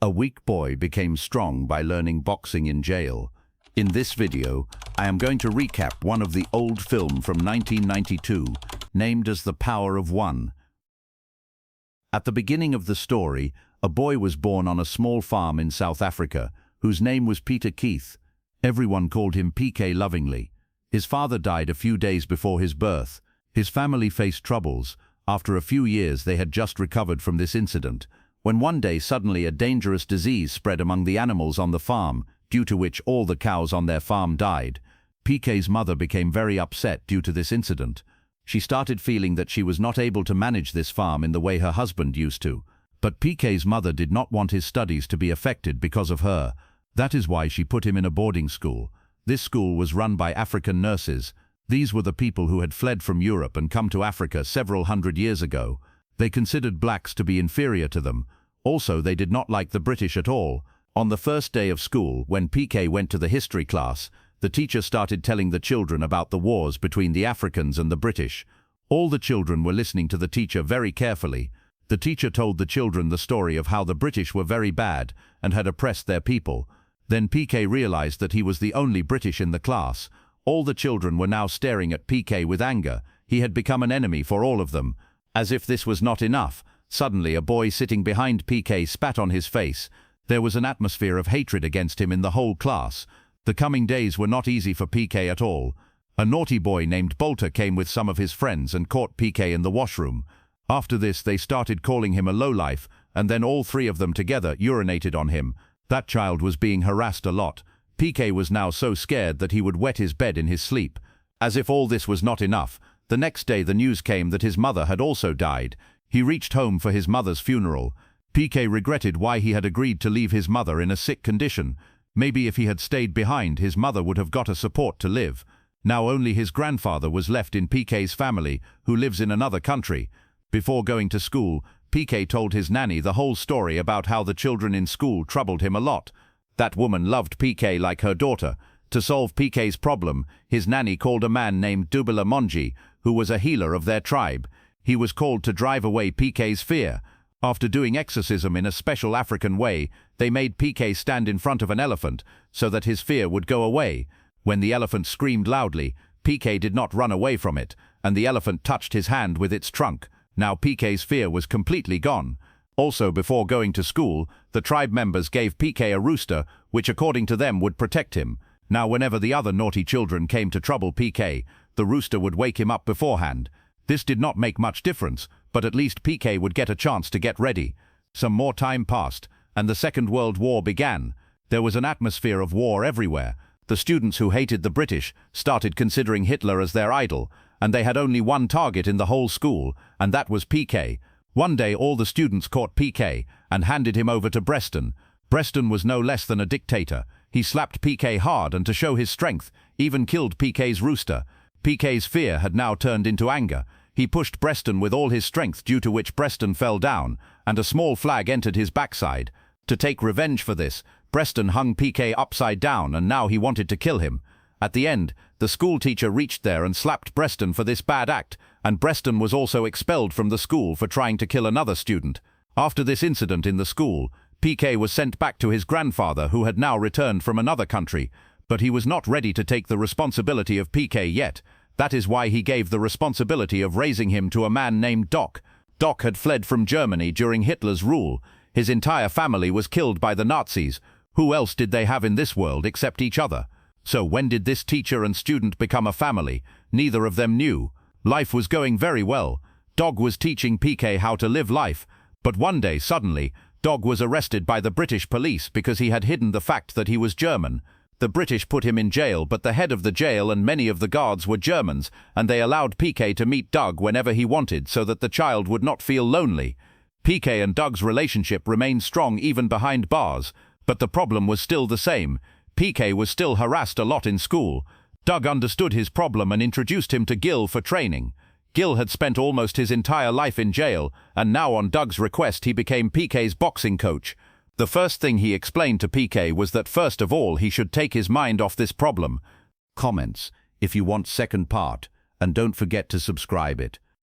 A weak boy became strong by learning boxing in jail. In this video, I am going to recap one of the old film from 1992, named as The Power of One. At the beginning of the story, a boy was born on a small farm in South Africa, whose name was Peter Keith. Everyone called him PK lovingly. His father died a few days before his birth. His family faced troubles. After a few years, they had just recovered from this incident, when one day suddenly a dangerous disease spread among the animals on the farm, due to which all the cows on their farm died. PK's mother became very upset due to this incident. She started feeling that she was not able to manage this farm in the way her husband used to. But PK's mother did not want his studies to be affected because of her. That is why she put him in a boarding school. This school was run by African nurses. These were the people who had fled from Europe and come to Africa several hundred years ago. They considered blacks to be inferior to them. Also, they did not like the British at all. On the first day of school, when PK went to the history class, the teacher started telling the children about the wars between the Africans and the British. All the children were listening to the teacher very carefully. The teacher told the children the story of how the British were very bad and had oppressed their people. Then PK realized that he was the only British in the class. All the children were now staring at PK with anger. He had become an enemy for all of them. As if this was not enough, suddenly a boy sitting behind PK spat on his face. There was an atmosphere of hatred against him in the whole class. The coming days were not easy for PK at all. A naughty boy named Bolter came with some of his friends and caught PK in the washroom. After this, they started calling him a lowlife, and then all three of them together urinated on him. That child was being harassed a lot. PK was now so scared that he would wet his bed in his sleep. As if all this was not enough, the next day the news came that his mother had also died. He reached home for his mother's funeral. PK regretted why he had agreed to leave his mother in a sick condition. Maybe if he had stayed behind, his mother would have got a support to live. Now only his grandfather was left in PK's family, who lives in another country. Before going to school, PK told his nanny the whole story about how the children in school troubled him a lot. That woman loved PK like her daughter. To solve PK's problem, his nanny called a man named Dubila Monji, who was a healer of their tribe. He was called to drive away PK's fear. After doing exorcism in a special African way, they made PK stand in front of an elephant so that his fear would go away. When the elephant screamed loudly, PK did not run away from it, and the elephant touched his hand with its trunk. Now PK's fear was completely gone. Also, before going to school, the tribe members gave PK a rooster, which according to them would protect him. Now whenever the other naughty children came to trouble PK, the rooster would wake him up beforehand. This did not make much difference, but at least PK would get a chance to get ready. Some more time passed, and the Second World War began. There was an atmosphere of war everywhere. The students who hated the British started considering Hitler as their idol, and they had only one target in the whole school, and that was PK. One day all the students caught PK and handed him over to Preston. Preston was no less than a dictator. He slapped PK hard and to show his strength, even killed PK's rooster. PK's fear had now turned into anger. He pushed Preston with all his strength, due to which Preston fell down, and a small flag entered his backside. To take revenge for this, Preston hung PK upside down, and now he wanted to kill him. At the end, the school teacher reached there and slapped Preston for this bad act, and Preston was also expelled from the school for trying to kill another student. After this incident in the school, PK was sent back to his grandfather, who had now returned from another country, but he was not ready to take the responsibility of PK yet. That is why he gave the responsibility of raising him to a man named Doc. Doc had fled from Germany during Hitler's rule. His entire family was killed by the Nazis. Who else did they have in this world except each other? So when did this teacher and student become a family? Neither of them knew. Life was going very well. Dog was teaching PK how to live life. But one day, suddenly, Dog was arrested by the British police because he had hidden the fact that he was German. The British put him in jail, but the head of the jail and many of the guards were Germans, and they allowed PK to meet Doug whenever he wanted so that the child would not feel lonely. PK and Doug's relationship remained strong even behind bars, but the problem was still the same. PK was still harassed a lot in school. Doug understood his problem and introduced him to Gil for training. Gil had spent almost his entire life in jail, and now on Doug's request he became PK's boxing coach. The first thing he explained to PK was that first of all he should take his mind off this problem. Comments if you want second part, and don't forget to subscribe it.